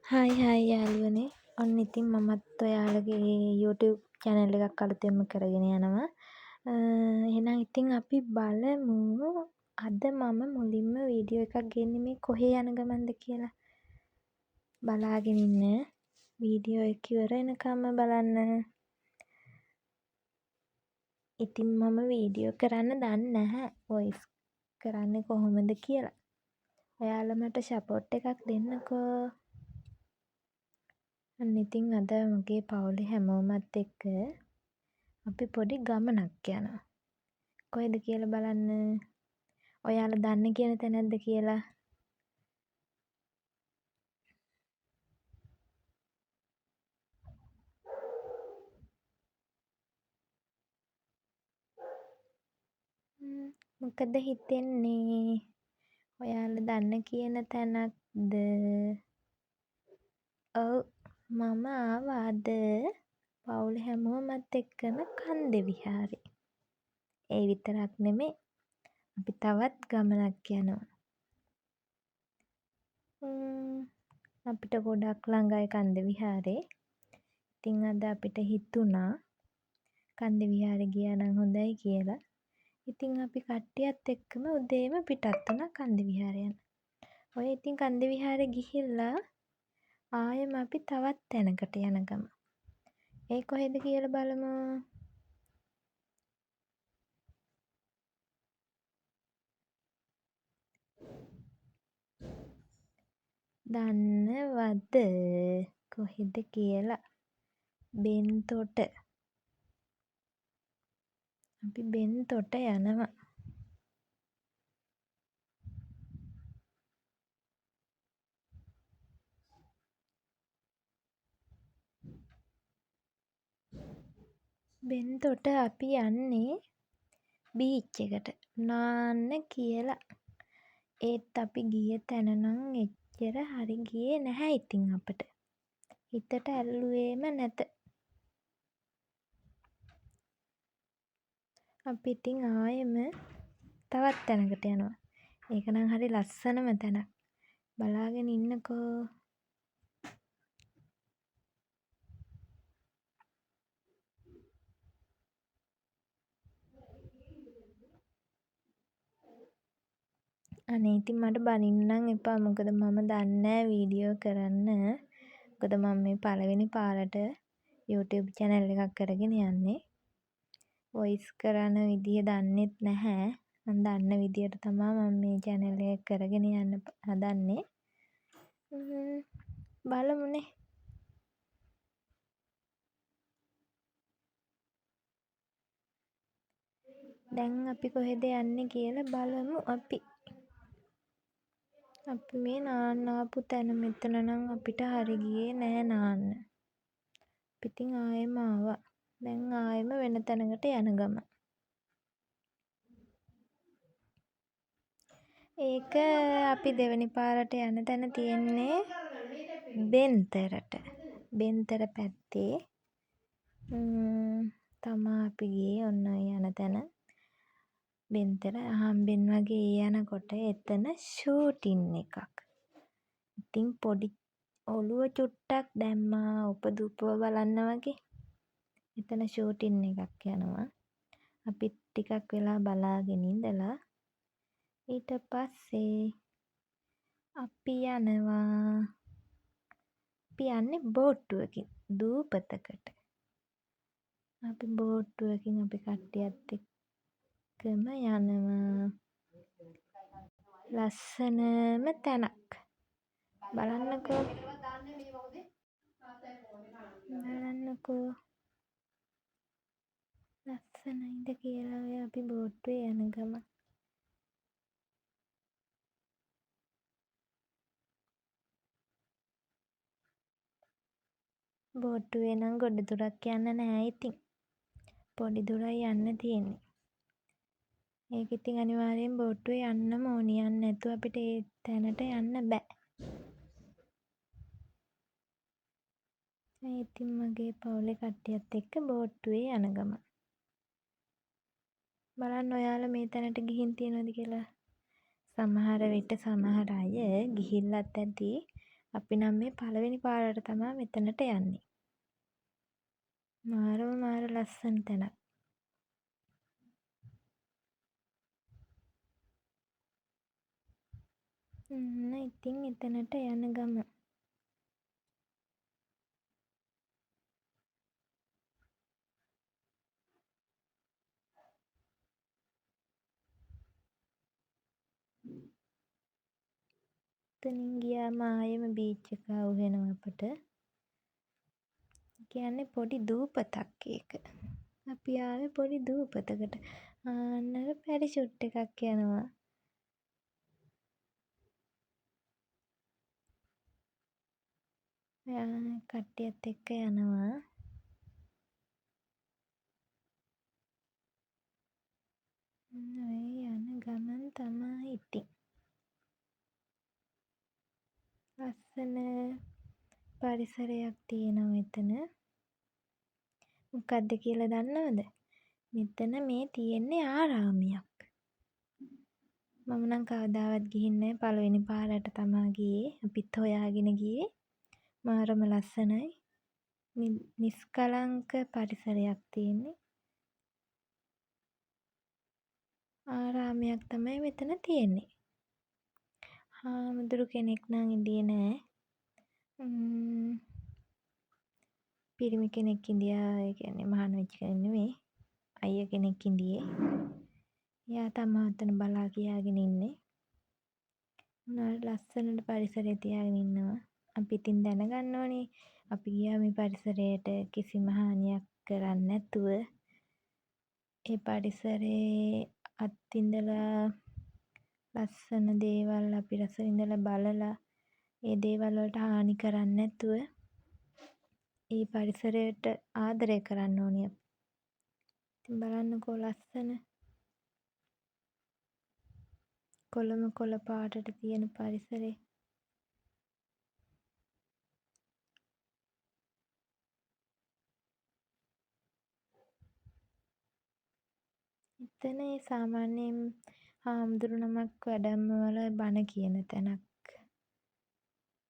Hi hi යාළුවනේ. ඔන්න ඉතින් මමත් ඔයාලගේ YouTube channel එකක් අලුතෙන්ම කරගෙන යනවා. එහෙනම් ඉතින් අපි බලමු අද මම මුලින්ම වීඩියෝ එකක් ගන්නේ මේ කොහේ යන ගමන්ද කියලා. බලාගෙන ඉන්න. වීඩියෝ එක ඉවර වෙනකම්ම බලන්න. ඉතින් මම වීඩියෝ කරන්න දන්නේ නැහැ. වොයිස් කරන්නේ කොහොමද කියලා. ඔයාලා මට සපෝට් එකක් දෙන්නකෝ. අන්න ඉතින් අද මගේ පවුලේ හැමෝමත් එක්ක අපි පොඩි ගමනක් යනවා. කොහෙද කියලා බලන්න. ඔයාලා දන්නේ කියන තැනක්ද කියලා. මොකද හිතෙන්නේ? ඔයාලා දන්න කියන තැනක්ද? ඔව් මම ආවා අද පවුලේ හැමෝමත් එක්කම කන්ද විහාරේ. ඒ විතරක් නෙමෙයි අපි තවත් ගමනක් යනවා. අපිට ගොඩක් ළඟයි කන්ද විහාරේ. ඉතින් අද අපිට හිතුණා කන්ද විහාරේ ගියා නම් හොඳයි කියලා. ඉතින් අපි කට්ටියත් එක්කම උදේම පිටත් වුණා කන්ද විහාරේ යන්න. ඔය ඉතින් කන්ද විහාරේ ගිහිල්ලා ආයෙම අපි තවත් තැනකට යන ගම. ඒ කොහෙද කියලා බලමු. දන්නවද කොහෙද කියලා? බෙන්තොට. අපි බෙන්තොට යනවා. බෙන්තොට අපි යන්නේ බීච් එකට නාන්න කියලා. ඒත් අපි ගිය තැන නම් එච්චර හරි ගියේ නැහැ ඉතින් අපට. හිතට ඇල්ලුවේම නැත. අපි ඉතින් ආයෙම තවත් තැනකට යනවා. ඒක නම් හරි ලස්සනම තැනක්. බලාගෙන ඉන්නකෝ. අනේ ඉතින් මට බනින්න නම් එපා. මොකද මම දන්නේ නැහැ වීඩියෝ කරන්න. මොකද මම මේ පළවෙනි පාරට YouTube channel එකක් කරගෙන යන්නේ. වොයිස් කරන විදිය දන්නෙත් නැහැ. මම දන්න විදියට තමයි මම මේ channel එක කරගෙන යන්න හදන්නේ. බලමුනේ. දැන් අපි කොහෙද යන්නේ කියලා බලමු අපි. අපි මේ නාන්න ආපු තැන මෙතන නම් අපිට හරි ගියේ නෑ නාන්න. අපි ඉතින් ආයෙම ආවා. දැන් ආයෙම වෙන තැනකට යන ගම. ඒක අපි දෙවෙනි පාරට යන තැන තියෙන්නේ බෙන්තරට. බෙන්තර පැත්තේ තමා අපි ගියේ ඔන්න ඔය යන තැන. බෙන්තර අහම්බෙන් වගේ යනකොට එතන ෂූටින් එකක්. ඉතින් පොඩි ඔළුව චුට්ටක් දැම්මා උපදුප්පව බලන්න වගේ. එතන ෂූටින් එකක් යනවා. අපි ටිකක් වෙලා බලාගෙන ඉඳලා ඊට පස්සේ අපි යනවා. අපි යන්නේ බෝට්ටුවකින් දූපතකට. අපි බෝට්ටුවකින් අපි කට්ටියත් එක්කම යනවා. ලස්සනම තැනක්. බලන්නකෝ. බලන්නකෝ. ලස්සනයිද කියලා ඔය අපි බෝට්ටුවේ යන ගම. බෝට්ටුවේ නම් ගොඩ දුරක් යන්න නෑ ඉතින්. පොඩි දුරයි යන්න තියෙන්නේ. ඒක ඉතින් අනිවාර්යෙන් බෝට්ටුවේ යන්නම ඕනි. යන්නේ නැතුව අපිට ඒ තැනට යන්න බෑ. ඒ ඉතින් මගේ පවුලේ කට්ටියත් එක්ක බෝට්ටුවේ යන ගම. බලන්න ඔයාලා මේ තැනට ගිහින් තියෙනවද කියලා. සමහර විට සමහර අය ගිහිල්ලත් ඇති. අපි නම් මේ පළවෙනි පාරට තමා මෙතනට යන්නේ. මාර ලස්සන තැනක්. ඉතින් එතනට යන ගම එතනින් ගියාම ආයෙම බීච් එක අහුවෙනවා අපට. කියන්නේ පොඩි දූපතක් ඒක. අපි ආවේ පොඩි දූපතකට. අන්න අර පැරෂුට් එකක් යනවා. කට්ටියත් එක්ක යනවා. ඔය යන ගමන් තමා ඉතින්. ලස්සන පරිසරයක් තියෙනවා එතන. මොකක්ද කියලා දන්නවද? මෙතන මේ තියෙන්නේ ආරාමයක්. මම නම් කවදාවත් ගිහින් නැහැ. පළවෙනි පාරට තමා ගියේ. අපිත් හොයාගෙන ගියේ. මාරම ලස්සනයි. නිස්කලංක පරිසරයක් තියෙන්නේ. ආරාමයක් තමයි මෙතන තියෙන්නේ. හාමුදුරු කෙනෙක් නම් ඉඳියේ නෑ. පිරිමි කෙනෙක් ඉඳියා. ඒ කියන්නේ මහාන වෙච්ච කෙනෙක් නෙමෙයි. අයියා කෙනෙක් ඉඳියේ. එයා තමා ඔතන බලා කියාගෙන ඉන්නේ. උනාට ලස්සනට පරිසරය තියාගෙන ඉන්නවා. අපි ඉතින් දැනගන්න ඕනේ. අපි ගියා මේ පරිසරයට කිසිම හානියක් කරන්නේ නැතුව. ඒ පරිසරයේ අත්විඳලා ලස්සන දේවල් අපි රස විඳලා බලලා ඒ දේවල් වලට හානි කරන්නේ නැතුව ඒ පරිසරයට ආදරය කරන්න ඕනේ. ඉතින් බලන්නකෝ ලස්සන කොළම කොළ පාටට තියෙන පරිසරේ. එතන ඒ සාමාන්‍යයෙන් හාමුදුරු නමක් වැඩමවල බණ කියන තැනක්.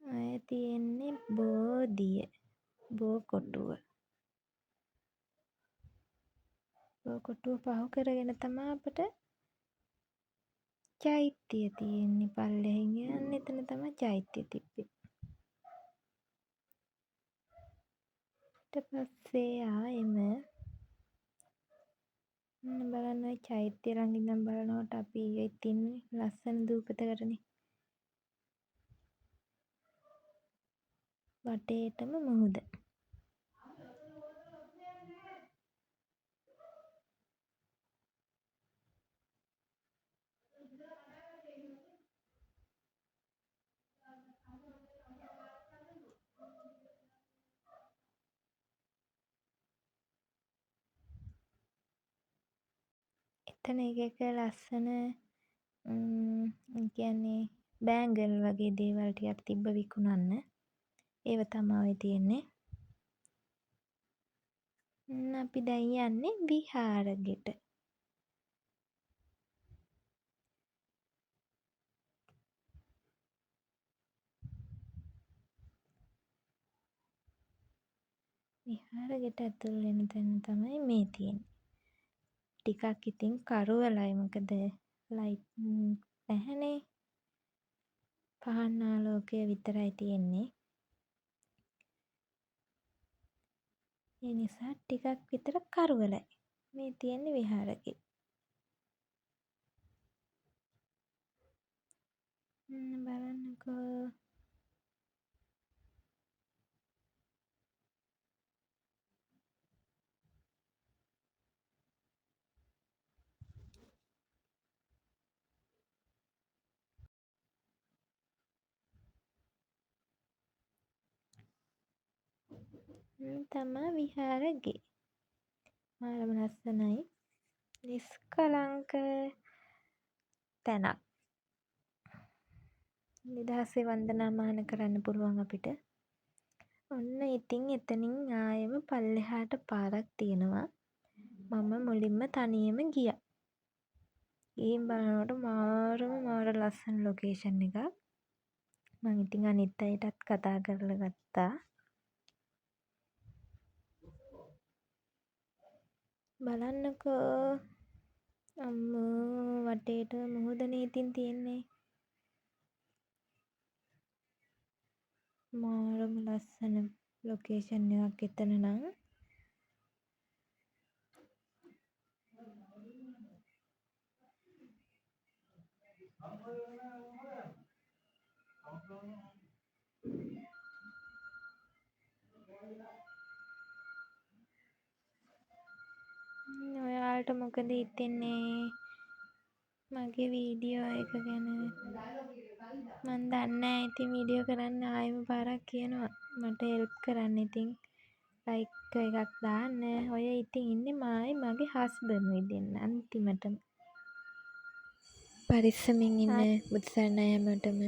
අය තියෙන්නේ බෝධිය. බෝකොටුව. බෝකොටුව පහු කරගෙන තමා අපට චෛත්‍යය තියෙන්නේ. පල්ලෙහින් යන්න එතන තමයි චෛත්‍යය තිබ්බේ. ඊට පස්සේ ආයෙම බලන්න ඔය චෛත්‍ය ළඟ ඉඳන් බලනකොට අපි ඉන්නේ ලස්සන දූපතකටනේ. වටේටම මුහුද. එතන එක ලස්සන කියන්නේ බෑන්ගල් වගේ දේවල් ටිකක් තිබ්බ විකුණන්න. ඒව තමයි ඔය තියෙන්නේ. අපි දැන් යන්නේ විහාරෙට. විහාරෙට ඇතුල් වෙන තැන තමයි මේ තියෙන්නේ. ටිකක් ඉතින් කරුවලයි මොකද ලයිට් නැහැනේ. පහන් ආලෝකය විතරයි තියෙන්නේ. ඒ නිසා ටිකක් විතර කරුවලයි. මේ තියෙන්නේ විහාරෙකේ. බලන්නකෝ. තමා විහාරගේ. මාරම ලස්සනයි. නිස්කලංක තැනක්. නිදහසේ වන්දනාමාන කරන්න පුළුවන් අපිට. ඔන්න ඉතින් එතනින් ආයෙම පල්ලෙහාට පාරක් තියෙනවා. මම මුලින්ම තනියම ගියා. ගිහින් බලනකොට මාර ලස්සන ලොකේෂන් එකක්. මං ඉතින් අනිත් අයටත් කතා කරලා ගත්තා. බලන්නකෝ අම්මෝ වටේට මුහුදනේ ඉතින් තියෙන්නේ. මාරම ලස්සන ලොකේෂන් එකක් එතන නම්. ඔයාලට මොකද හිතෙන්නේ මගේ වීඩියෝ එක ගැන? මන් දන්නේ නැහැ ඉතින් වීඩියෝ කරන්න ආයෙම පාරක් කියනවා. මට හෙල්ප් කරන්න ඉතින් ලයික් එකක් දාන්න. ඔය ඉතින් ඉන්නේ මායි මගේ හස්බන්ඩ්යි දෙන්න අන්තිමටම. පරිස්සමින් ඉන්න බුදුසරණයි හැමෝටම.